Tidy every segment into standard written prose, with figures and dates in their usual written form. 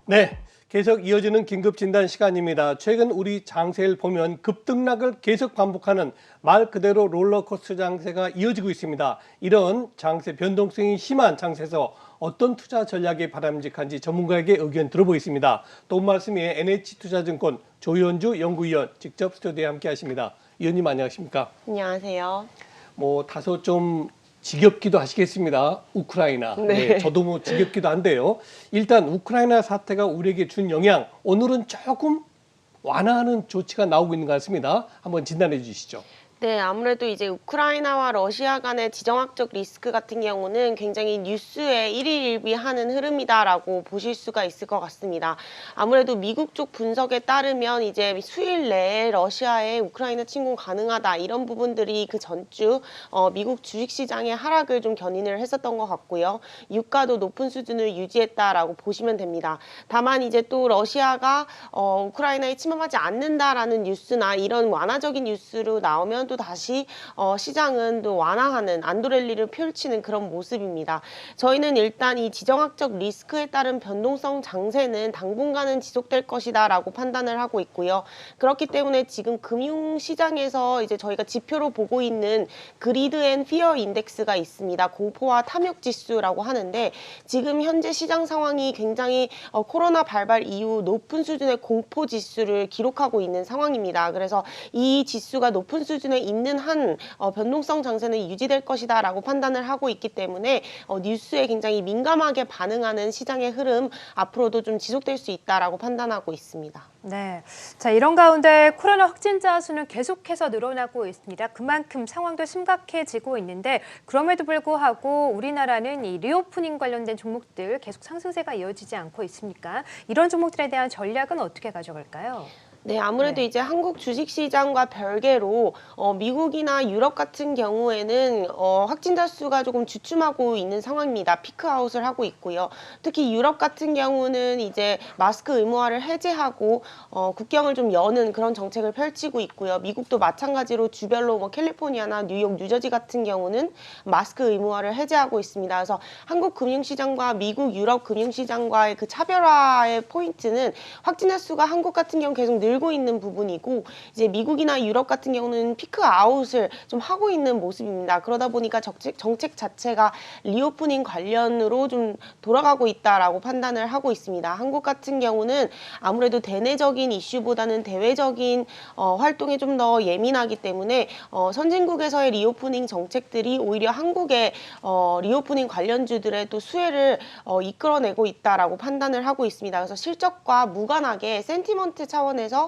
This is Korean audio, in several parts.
네, 계속 이어지는 긴급진단 시간입니다. 최근 우리 장세를 보면 급등락을 계속 반복하는 말 그대로 롤러코스터 장세가 이어지고 있습니다. 이런 장세 변동성이 심한 장세에서 어떤 투자 전략이 바람직한지 전문가에게 의견 들어보겠습니다. 도움 말씀이 NH투자증권 조현주 연구위원 직접 스튜디오에 함께 하십니다. 위원님 안녕하십니까? 안녕하세요. 다소 좀 지겹기도 하시겠습니다. 우크라이나. 네, 저도 지겹기도 한데요. 일단 우크라이나 사태가 우리에게 준 영향, 오늘은 조금 완화하는 조치가 나오고 있는 것 같습니다. 한번 진단해 주시죠. 네, 아무래도 이제 우크라이나와 러시아 간의 지정학적 리스크 같은 경우는 굉장히 뉴스에 일희일비하는 흐름이다라고 보실 수가 있을 것 같습니다. 아무래도 미국 쪽 분석에 따르면 이제 수일 내에 러시아의 우크라이나 침공 가능하다 이런 부분들이 그 전주 미국 주식시장의 하락을 좀 견인을 했었던 것 같고요. 유가도 높은 수준을 유지했다라고 보시면 됩니다. 다만 이제 또 러시아가 우크라이나에 침범하지 않는다라는 뉴스나 이런 완화적인 뉴스로 나오면 또 다시 시장은 또 완화하는 안도랠리를 펼치는 그런 모습입니다. 저희는 일단 이 지정학적 리스크에 따른 변동성 장세는 당분간은 지속될 것이다라고 판단을 하고 있고요. 그렇기 때문에 지금 금융시장에서 이제 저희가 지표로 보고 있는 그리드 앤 피어 인덱스가 있습니다. 공포와 탐욕 지수라고 하는데 지금 현재 시장 상황이 굉장히 코로나 발발 이후 높은 수준의 공포 지수를 기록하고 있는 상황입니다. 그래서 이 지수가 높은 수준에 있는 한 변동성 장세는 유지될 것이다 라고 판단을 하고 있기 때문에 뉴스에 굉장히 민감하게 반응하는 시장의 흐름 앞으로도 좀 지속될 수 있다라고 판단하고 있습니다. 네, 자 이런 가운데 코로나 확진자 수는 계속해서 늘어나고 있습니다. 그만큼 상황도 심각해지고 있는데 그럼에도 불구하고 우리나라는 이 리오프닝 관련된 종목들 계속 상승세가 이어지지 않고 있습니까? 이런 종목들에 대한 전략은 어떻게 가져갈까요? 네, 아무래도 이제 한국 주식시장과 별개로 미국이나 유럽 같은 경우에는 확진자 수가 조금 주춤하고 있는 상황입니다. 피크아웃을 하고 있고요. 특히 유럽 같은 경우는 이제 마스크 의무화를 해제하고 국경을 좀 여는 그런 정책을 펼치고 있고요. 미국도 마찬가지로 주별로 캘리포니아나 뉴욕, 뉴저지 같은 경우는 마스크 의무화를 해제하고 있습니다. 그래서 한국 금융시장과 미국, 유럽 금융시장과의 그 차별화의 포인트는 확진자 수가 한국 같은 경우 계속 늘고 있는 부분이고 이제 미국이나 유럽 같은 경우는 피크아웃을 좀 하고 있는 모습입니다. 그러다 보니까 정책 자체가 리오프닝 관련으로 좀 돌아가고 있다라고 판단을 하고 있습니다. 한국 같은 경우는 아무래도 대내적인 이슈보다는 대외적인 활동에 좀 더 예민하기 때문에 선진국에서의 리오프닝 정책들이 오히려 한국의 리오프닝 관련주들의 또 수혜를 이끌어내고 있다라고 판단을 하고 있습니다. 그래서 실적과 무관하게 센티먼트 차원에서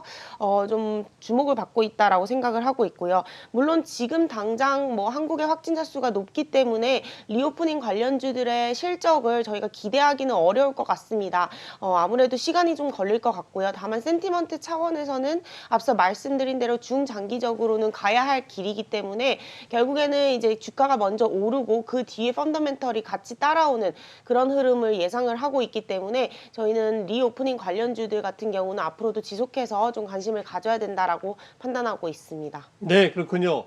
좀 주목을 받고 있다라고 생각을 하고 있고요. 물론 지금 당장 한국의 확진자 수가 높기 때문에 리오프닝 관련주들의 실적을 저희가 기대하기는 어려울 것 같습니다. 아무래도 시간이 좀 걸릴 것 같고요. 다만 센티먼트 차원에서는 앞서 말씀드린 대로 중장기적으로는 가야 할 길이기 때문에 결국에는 이제 주가가 먼저 오르고 그 뒤에 펀더멘털이 같이 따라오는 그런 흐름을 예상을 하고 있기 때문에 저희는 리오프닝 관련주들 같은 경우는 앞으로도 지속해서 좀 관심을 가져야 된다라고 판단하고 있습니다. 네, 그렇군요.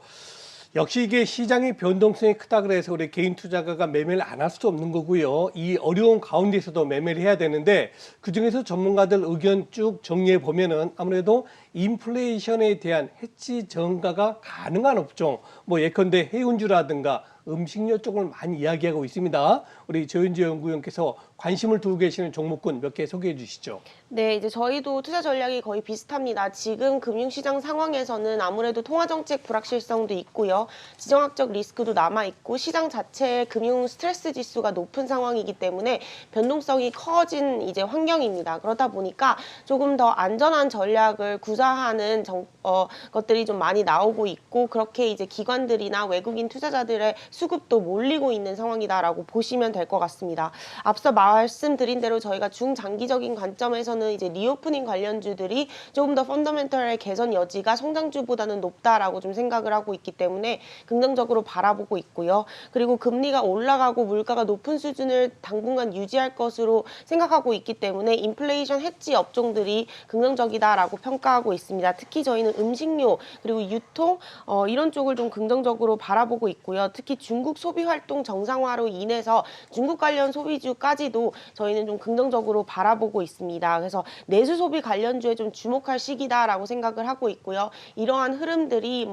역시 이게 시장의 변동성이 크다 그래서 우리 개인 투자가가 매매를 안 할 수도 없는 거고요. 이 어려운 가운데서도 매매를 해야 되는데 그중에서 전문가들 의견 쭉 정리해 보면은 아무래도 인플레이션에 대한 해치 전가가 가능한 업종, 예컨대 해운주라든가 음식료 쪽을 많이 이야기하고 있습니다. 우리 조윤주 연구위원께서 관심을 두고 계시는 종목군 몇 개 소개해 주시죠. 네, 이제 저희도 투자 전략이 거의 비슷합니다. 지금 금융시장 상황에서는 아무래도 통화정책 불확실성도 있고요. 지정학적 리스크도 남아있고 시장 자체의 금융 스트레스 지수가 높은 상황이기 때문에 변동성이 커진 이제 환경입니다. 그러다 보니까 조금 더 안전한 전략을 구사하는 것들이 좀 많이 나오고 있고 그렇게 이제 기관들이나 외국인 투자자들의 수급도 몰리고 있는 상황이다라고 보시면 될 것 같습니다. 앞서 말씀드린 대로 저희가 중장기적인 관점에서는 이제 리오프닝 관련주들이 조금 더 펀더멘털의 개선 여지가 성장주보다는 높다라고 좀 생각을 하고 있기 때문에 긍정적으로 바라보고 있고요. 그리고 금리가 올라가고 물가가 높은 수준을 당분간 유지할 것으로 생각하고 있기 때문에 인플레이션 해지 업종들이 긍정적이다라고 평가하고 있습니다. 특히 저희는 음식료 그리고 유통 이런 쪽을 좀 긍정적으로 바라보고 있고요. 특히 중국 소비 활동 정상화로 인해서 중국 관련 소비주까지도 저희는 좀 긍정적으로 바라보고 있습니다. 그래서 내수 소비 관련주에 좀 주목할 시기다라고 생각을 하고 있고요. 이러한 흐름들이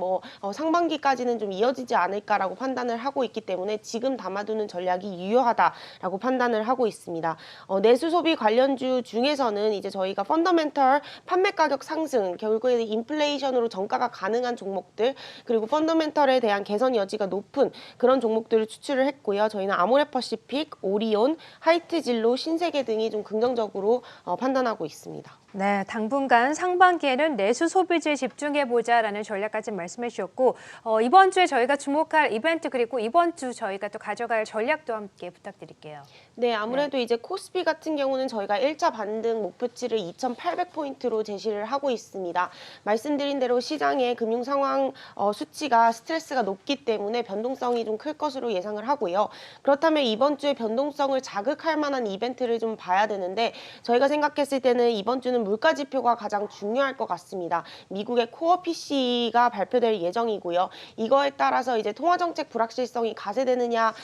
상반기까지는 좀 이어지지 않을까라고 판단을 하고 있기 때문에 지금 담아두는 전략이 유효하다라고 판단을 하고 있습니다. 내수 소비 관련주 중에서는 이제 저희가 펀더멘털 판매 가격 상승, 결국에 인플레이션으로 정가가 가능한 종목들, 그리고 펀더멘털에 대한 개선 여지가 높은 그런 종목들을 추출을 했고요. 저희는 아모레퍼시픽, 오리온, 하이트진로, 신세계 등이 좀 긍정적으로 판단하고 있습니다. 네, 당분간 상반기에는 내수 소비주에 집중해보자라는 전략까지 말씀해 주셨고 이번 주에 저희가 주목할 이벤트 그리고 이번 주 저희가 또 가져갈 전략도 함께 부탁드릴게요. 네, 아무래도 이제 코스피 같은 경우는 저희가 1차 반등 목표치를 2,800포인트로 제시를 하고 있습니다. 말씀드린 대로 시장의 금융 상황 수치가 스트레스가 높기 때문에 변동성이 좀 클 것으로 예상을 하고요. 그렇다면 이번 주에 변동성을 자극할 만한 이벤트를 좀 봐야 되는데 저희가 생각했을 때는 이번 주는 물가 지표가 가장 중요할 것 같습니다. 미국의 코어 PC가 발표될 예정이고요. 이거에 따라서 이제 통화정책 불확실성이 가세되느냐,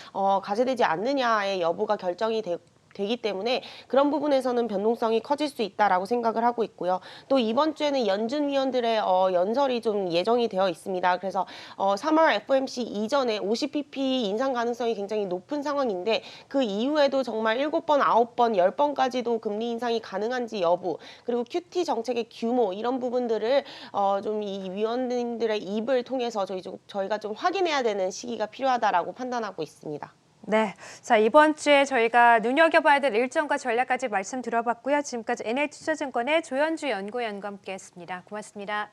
가세되지 않느냐의 여부가 결정이 되기 때문에 그런 부분에서는 변동성이 커질 수 있다라고 생각을 하고 있고요. 또 이번 주에는 연준 위원들의 연설이 좀 예정이 되어 있습니다. 그래서 3월 FOMC 이전에 50bp 인상 가능성이 굉장히 높은 상황인데 그 이후에도 정말 7번, 9번, 10번까지도 금리 인상이 가능한지 여부, 그리고 QT 정책의 규모 이런 부분들을 좀 이 위원들의 입을 통해서 저희가 좀 확인해야 되는 시기가 필요하다라고 판단하고 있습니다. 네, 자 이번 주에 저희가 눈여겨봐야 될 일정과 전략까지 말씀 들어봤고요. 지금까지 NH투자증권의 조현주 연구위원과 함께했습니다. 고맙습니다.